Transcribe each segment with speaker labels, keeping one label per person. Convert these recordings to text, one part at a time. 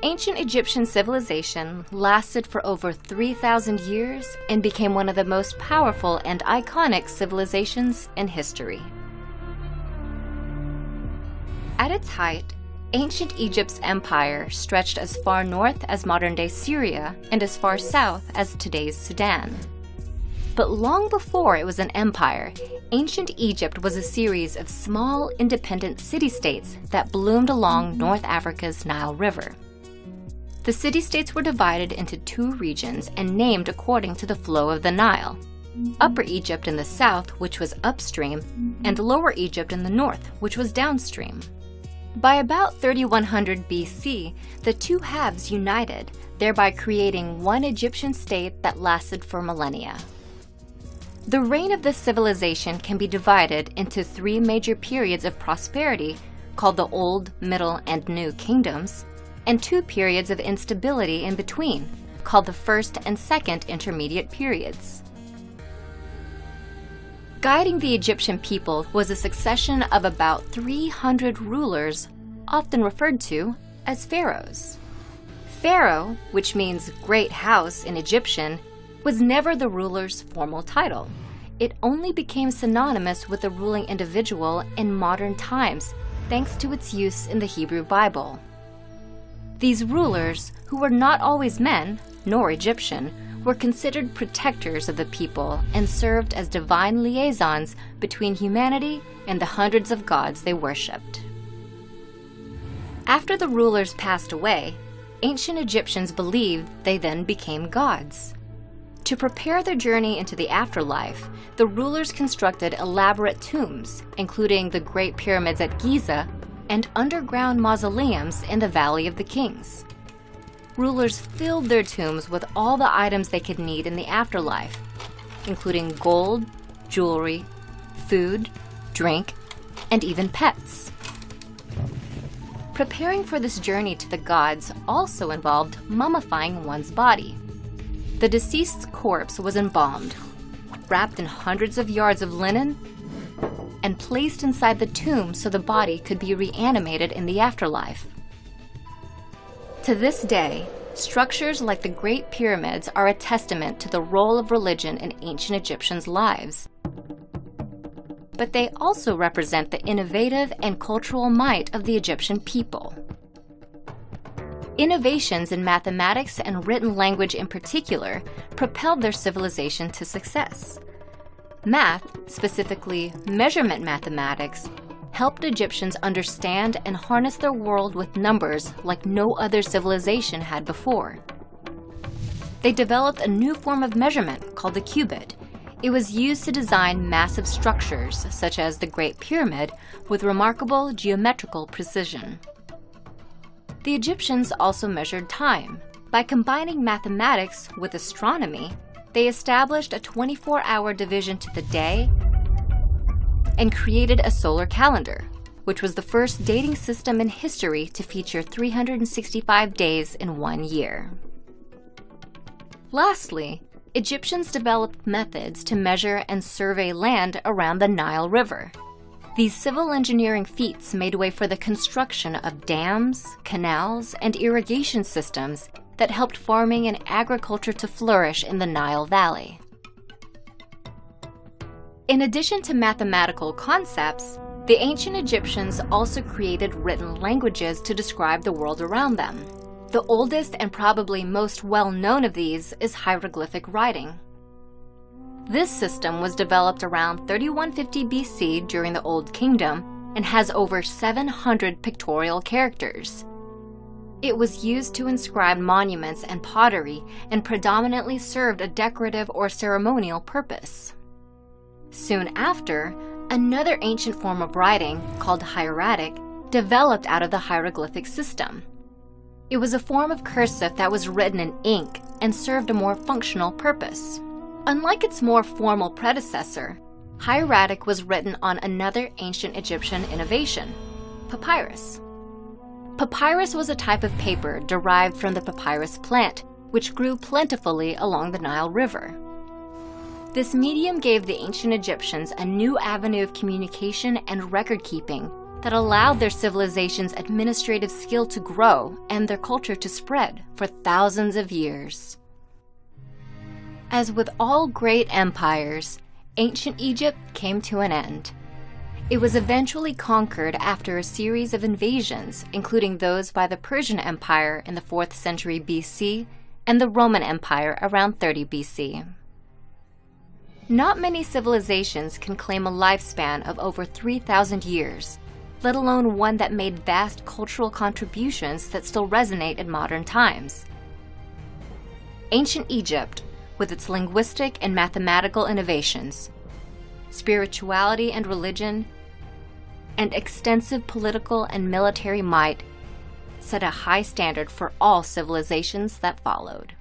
Speaker 1: The ancient Egyptian civilization lasted for over 3,000 years and became one of the most powerful and iconic civilizations in history. At its height, ancient Egypt's empire stretched as far north as modern-day Syria and as far south as today's Sudan. But long before it was an empire, ancient Egypt was a series of small, independent city-states that bloomed along North Africa's Nile River. The city-states were divided into two regions and named according to the flow of the Nile: Upper Egypt in the south, which was upstream, and Lower Egypt in the north, which was downstream. By about 3100 BC, the two halves united, thereby creating one Egyptian state that lasted for millennia. The reign of this civilization can be divided into three major periods of prosperity, called the Old, Middle, and New Kingdoms, and two periods of instability in between, called the First and Second Intermediate Periods. Guiding the Egyptian people was a succession of about 300 rulers, often referred to as pharaohs. Pharaoh, which means great house in Egyptian, was never the ruler's formal title. It only became synonymous with the ruling individual in modern times, thanks to its use in the Hebrew Bible. These rulers, who were not always men, nor Egyptian, were considered protectors of the people and served as divine liaisons between humanity and the hundreds of gods they worshipped. After the rulers passed away, ancient Egyptians believed they then became gods. To prepare their journey into the afterlife, the rulers constructed elaborate tombs, including the Great Pyramids at Giza and underground mausoleums in the Valley of the Kings. Rulers filled their tombs with all the items they could need in the afterlife, including gold, jewelry, food, drink, and even pets. Preparing for this journey to the gods also involved mummifying one's body. The deceased's corpse was embalmed, wrapped in hundreds of yards of linen, and placed inside the tomb so the body could be reanimated in the afterlife. To this day, structures like the Great Pyramids are a testament to the role of religion in ancient Egyptians' lives. But they also represent the innovative and cultural might of the Egyptian people. Innovations in mathematics and written language in particular propelled their civilization to success. Math, specifically measurement mathematics, helped Egyptians understand and harness their world with numbers like no other civilization had before. They developed a new form of measurement called the cubit. It was used to design massive structures, such as the Great Pyramid, with remarkable geometrical precision. The Egyptians also measured time. By combining mathematics with astronomy, they established a 24-hour division to the day and created a solar calendar, which was the first dating system in history to feature 365 days in one year. Lastly, Egyptians developed methods to measure and survey land around the Nile River. These civil engineering feats made way for the construction of dams, canals, and irrigation systems that helped farming and agriculture to flourish in the Nile Valley. In addition to mathematical concepts, the ancient Egyptians also created written languages to describe the world around them. The oldest and probably most well-known of these is hieroglyphic writing. This system was developed around 3150 BC during the Old Kingdom and has over 700 pictorial characters. It was used to inscribe monuments and pottery and predominantly served a decorative or ceremonial purpose. Soon after, another ancient form of writing, called hieratic, developed out of the hieroglyphic system. It was a form of cursive that was written in ink and served a more functional purpose. Unlike its more formal predecessor, hieratic was written on another ancient Egyptian innovation, papyrus. Papyrus was a type of paper derived from the papyrus plant, which grew plentifully along the Nile River. This medium gave the ancient Egyptians a new avenue of communication and record-keeping that allowed their civilization's administrative skill to grow and their culture to spread for thousands of years. As with all great empires, ancient Egypt came to an end. It was eventually conquered after a series of invasions, including those by the Persian Empire in the 4th century BC and the Roman Empire around 30 BC. Not many civilizations can claim a lifespan of over 3,000 years, let alone one that made vast cultural contributions that still resonate in modern times. Ancient Egypt, with its linguistic and mathematical innovations, spirituality and religion, and extensive political and military might, set a high standard for all civilizations that followed.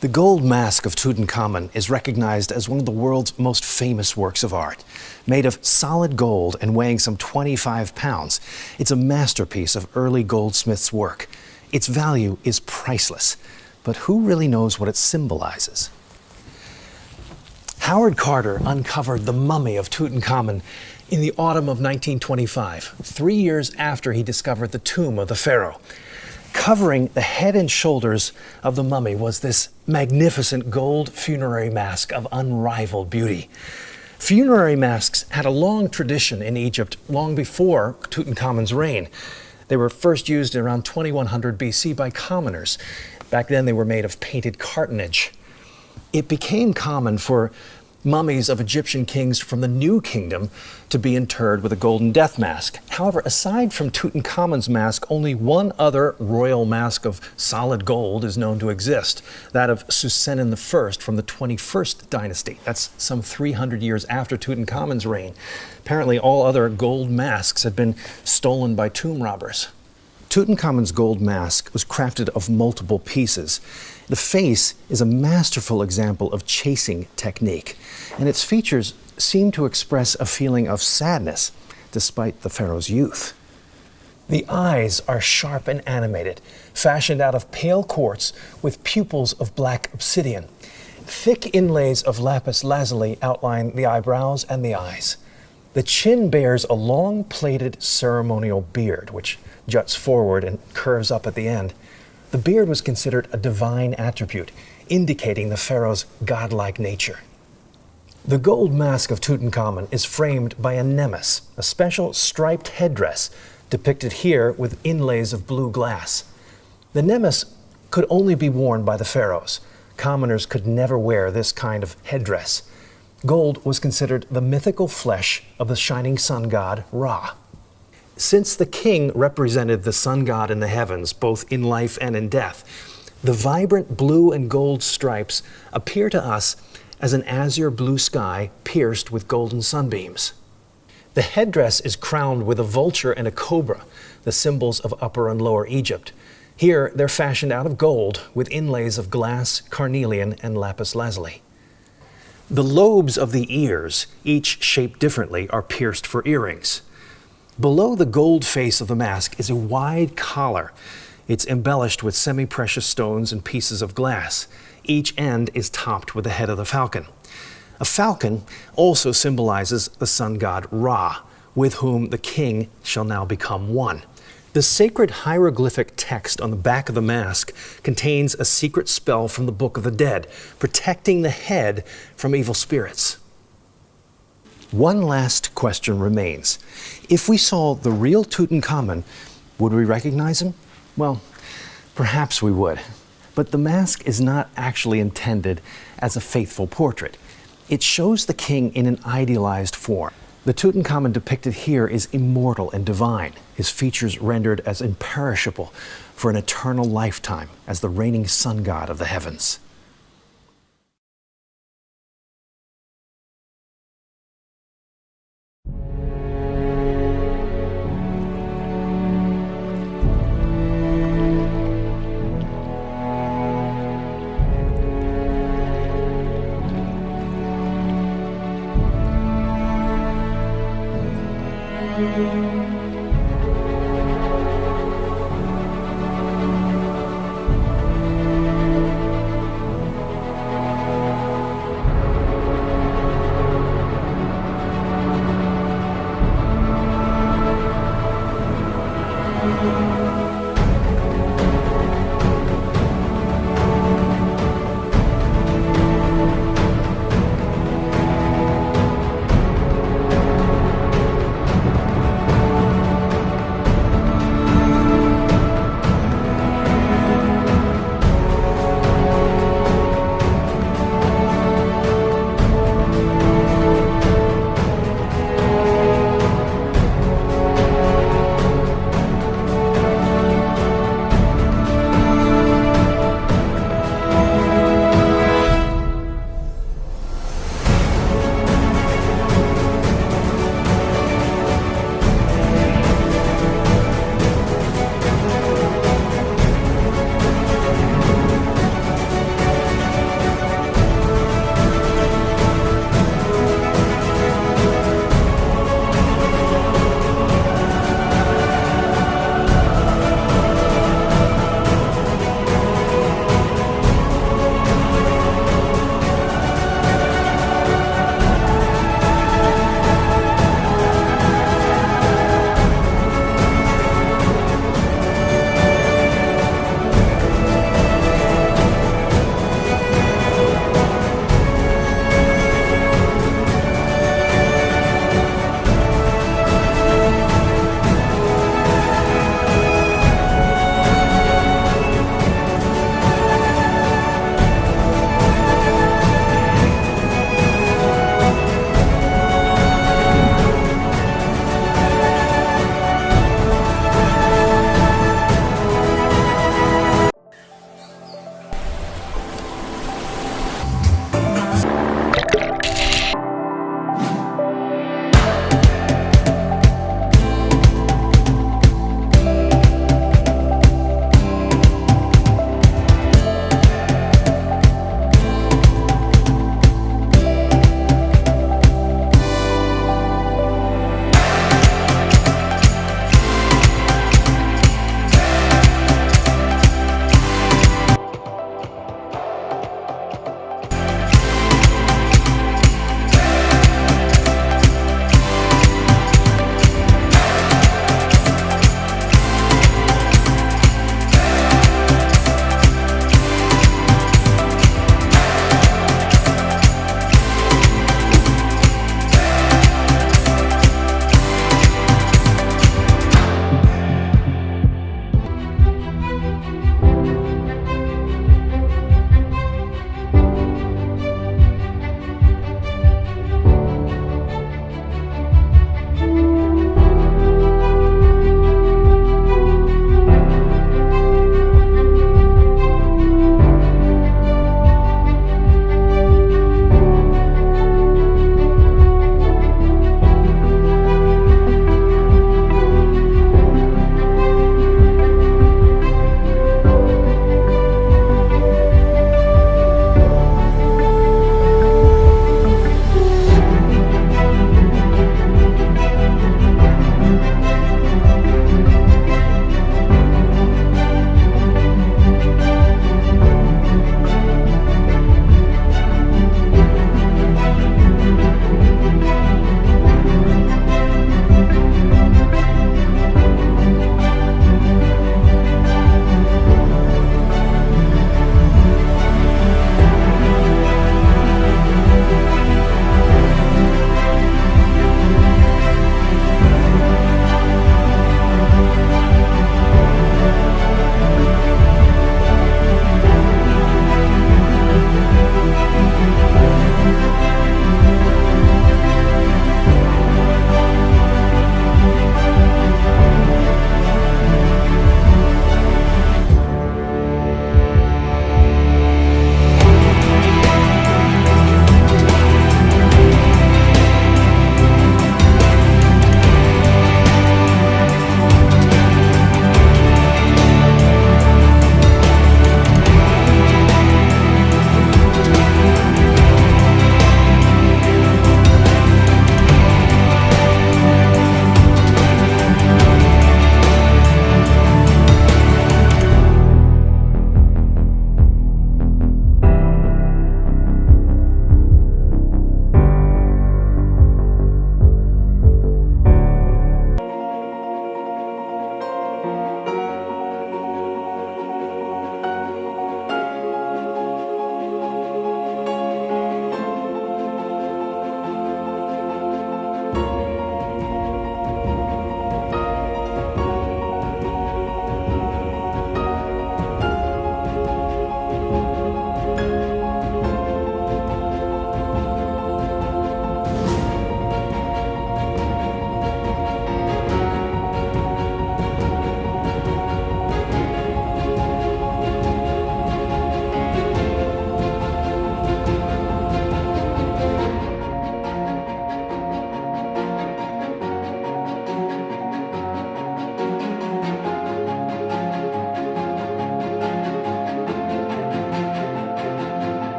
Speaker 2: The gold mask of Tutankhamun is recognized as one of the world's most famous works of art. Made of solid gold and weighing some 25 pounds, it's a masterpiece of early goldsmiths' work. Its value is priceless, but who really knows what it symbolizes? Howard Carter uncovered the mummy of Tutankhamun in the autumn of 1925, 3 years after he discovered the tomb of the pharaoh. Covering the head and shoulders of the mummy was this magnificent gold funerary mask of unrivaled beauty. Funerary masks had a long tradition in Egypt long before Tutankhamun's reign. They were first used around 2100 BC by commoners. Back then they were made of painted cartonnage. It became common for mummies of Egyptian kings from the New Kingdom to be interred with a golden death mask. However, aside from Tutankhamun's mask, only one other royal mask of solid gold is known to exist, that of Susennen I from the 21st dynasty. That's some 300 years after Tutankhamun's reign. Apparently, all other gold masks had been stolen by tomb robbers. Tutankhamun's gold mask was crafted of multiple pieces. The face is a masterful example of chasing technique, and its features seem to express a feeling of sadness despite the pharaoh's youth. The eyes are sharp and animated, fashioned out of pale quartz with pupils of black obsidian. Thick inlays of lapis lazuli outline the eyebrows and the eyes. The chin bears a long plaited ceremonial beard, which juts forward and curves up at the end. The beard was considered a divine attribute, indicating the pharaoh's godlike nature. The gold mask of Tutankhamun is framed by a nemes, a special striped headdress depicted here with inlays of blue glass. The nemes could only be worn by the pharaohs. Commoners could never wear this kind of headdress. Gold was considered the mythical flesh of the shining sun god Ra. Since the king represented the sun god in the heavens, both in life and in death, the vibrant blue and gold stripes appear to us as an azure blue sky pierced with golden sunbeams. The headdress is crowned with a vulture and a cobra, the symbols of Upper and Lower Egypt. Here, they're fashioned out of gold with inlays of glass, carnelian, and lapis lazuli. The lobes of the ears, each shaped differently, are pierced for earrings. Below the gold face of the mask is a wide collar. It's embellished with semi-precious stones and pieces of glass. Each end is topped with the head of the falcon. A falcon also symbolizes the sun god Ra, with whom the king shall now become one. The sacred hieroglyphic text on the back of the mask contains a secret spell from the Book of the Dead, protecting the head from evil spirits. One last question remains. If we saw the real Tutankhamun, would we recognize him? Well, perhaps we would. But the mask is not actually intended as a faithful portrait. It shows the king in an idealized form. The Tutankhamun depicted here is immortal and divine, his features rendered as imperishable for an eternal lifetime as the reigning sun god of the heavens.